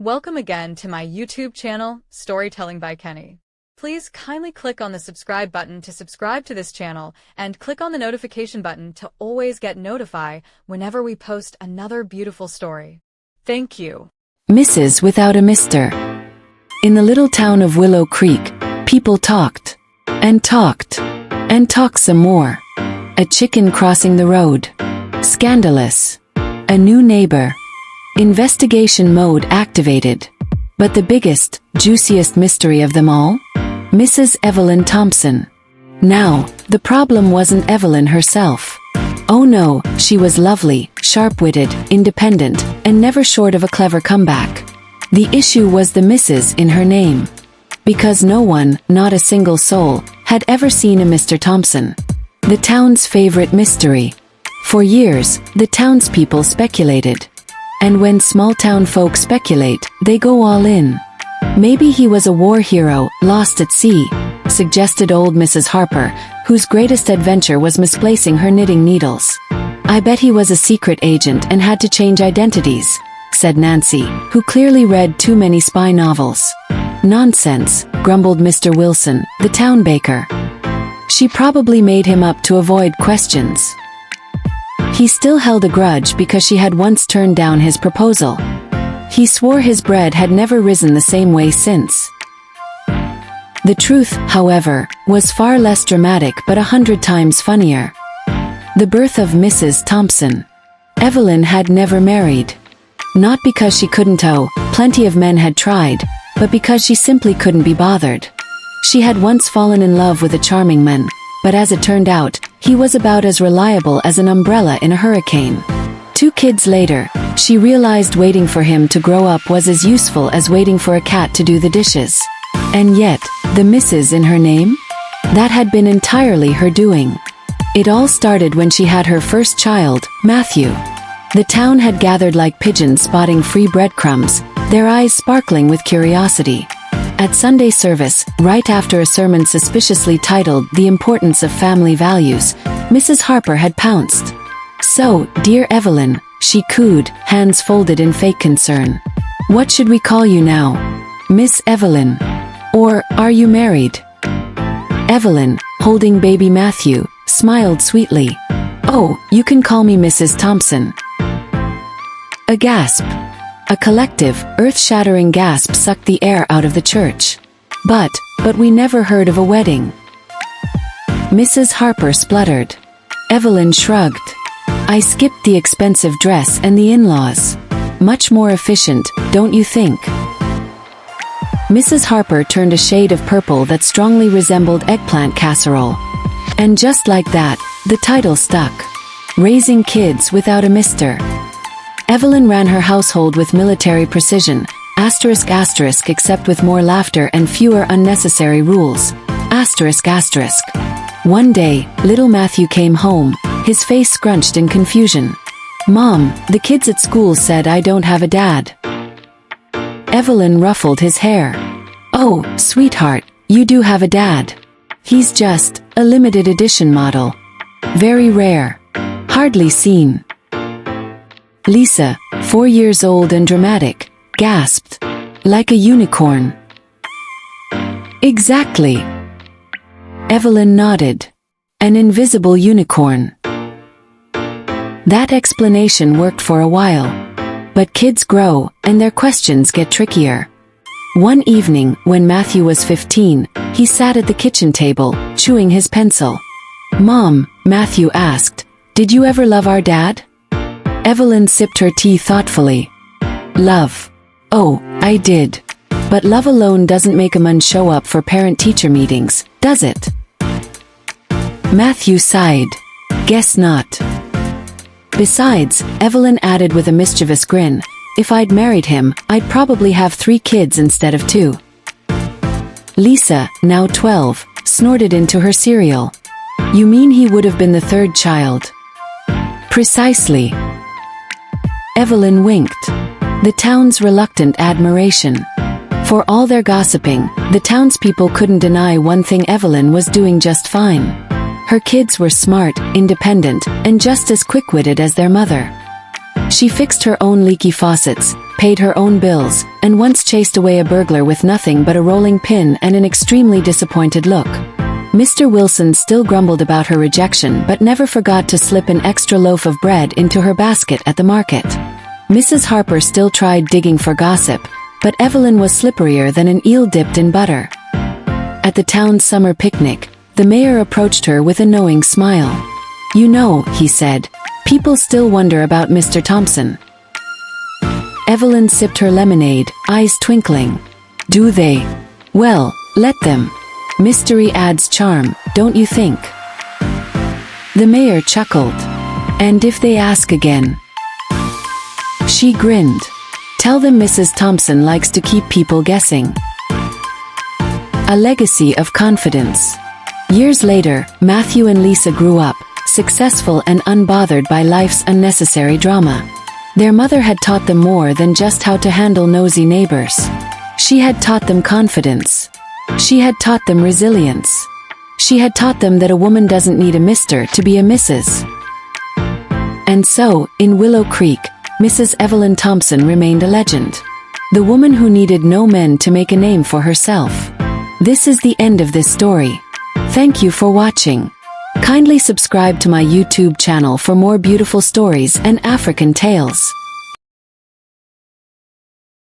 Welcome again to my YouTube channel, Storytelling by Kenny. Please kindly click on the subscribe button to subscribe to this channel and click on the notification button to always get notified whenever we post another beautiful story. Thank you. Mrs. Without a Mister. In the little town of Willow Creek, people talked, and talked, and talked some more. A chicken crossing the road. Scandalous. A new neighbor. Investigation mode activated. But the biggest, juiciest mystery of them all? Mrs. Evelyn Thompson. Now, the problem wasn't Evelyn herself. Oh no, she was lovely, sharp-witted, independent, and never short of a clever comeback. The issue was the Mrs. in her name. Because no one, not a single soul, had ever seen a Mr. Thompson. The town's favorite mystery. For years, the townspeople speculated. And when small-town folk speculate, they go all in. Maybe he was a war hero, lost at sea, suggested old Mrs. Harper, whose greatest adventure was misplacing her knitting needles. I bet he was a secret agent and had to change identities, said Nancy, who clearly read too many spy novels. Nonsense, grumbled Mr. Wilson, the town baker. She probably made him up to avoid questions. He still held a grudge because she had once turned down his proposal. He swore his bread had never risen the same way since. The truth, however, was far less dramatic but 100 times funnier. The birth of Mrs. Thompson. Evelyn had never married. Not because she couldn't plenty of men had tried, but because she simply couldn't be bothered. She had once fallen in love with a charming man, but as it turned out, he was about as reliable as an umbrella in a hurricane. 2 kids later, she realized waiting for him to grow up was as useful as waiting for a cat to do the dishes. And yet, the Mrs. in her name? That had been entirely her doing. It all started when she had her first child, Matthew. The town had gathered like pigeons spotting free breadcrumbs, their eyes sparkling with curiosity. At Sunday service, right after a sermon suspiciously titled The Importance of Family Values, Mrs. Harper had pounced. So, dear Evelyn, she cooed, hands folded in fake concern. What should we call you now? Miss Evelyn. Or, are you married? Evelyn, holding baby Matthew, smiled sweetly. Oh, you can call me Mrs. Thompson. A gasp. A collective, earth-shattering gasp sucked the air out of the church. But we never heard of a wedding. Mrs. Harper spluttered. Evelyn shrugged. I skipped the expensive dress and the in-laws. Much more efficient, don't you think? Mrs. Harper turned a shade of purple that strongly resembled eggplant casserole. And just like that, the title stuck. Raising Kids Without a Mister. Evelyn ran her household with military precision, asterisk asterisk except with more laughter and fewer unnecessary rules, asterisk asterisk. One day, little Matthew came home, his face scrunched in confusion. Mom, the kids at school said I don't have a dad. Evelyn ruffled his hair. Oh, sweetheart, you do have a dad. He's just a limited edition model. Very rare. Hardly seen. Lisa, 4 years old and dramatic, gasped. Like a unicorn. Exactly. Evelyn nodded. An invisible unicorn. That explanation worked for a while. But kids grow, and their questions get trickier. One evening, when Matthew was 15, he sat at the kitchen table, chewing his pencil. Mom, Matthew asked, did you ever love our dad? Evelyn sipped her tea thoughtfully. Love. Oh, I did. But love alone doesn't make a man show up for parent-teacher meetings, does it? Matthew sighed. Guess not. Besides, Evelyn added with a mischievous grin, if I'd married him, I'd probably have 3 kids instead of 2. Lisa, now 12, snorted into her cereal. You mean he would have been the 3rd child? Precisely. Evelyn winked. The town's reluctant admiration. For all their gossiping, the townspeople couldn't deny one thing: Evelyn was doing just fine. Her kids were smart, independent, and just as quick-witted as their mother. She fixed her own leaky faucets, paid her own bills, and once chased away a burglar with nothing but a rolling pin and an extremely disappointed look. Mr. Wilson still grumbled about her rejection but never forgot to slip an extra loaf of bread into her basket at the market. Mrs. Harper still tried digging for gossip, but Evelyn was slipperier than an eel dipped in butter. At the town's summer picnic, the mayor approached her with a knowing smile. "You know," he said, "people still wonder about Mr. Thompson." Evelyn sipped her lemonade, eyes twinkling. "Do they? Well, let them. Mystery adds charm, don't you think?" The mayor chuckled. "And if they ask again?" She grinned. "Tell them Mrs. Thompson likes to keep people guessing." A legacy of confidence. Years later, Matthew and Lisa grew up, successful and unbothered by life's unnecessary drama. Their mother had taught them more than just how to handle nosy neighbors. She had taught them confidence. She had taught them resilience. She had taught them that a woman doesn't need a Mr. to be a Mrs. And so, in Willow Creek, Mrs. Evelyn Thompson remained a legend. The woman who needed no men to make a name for herself. This is the end of this story. Thank you for watching. Kindly subscribe to my YouTube channel for more beautiful stories and African tales.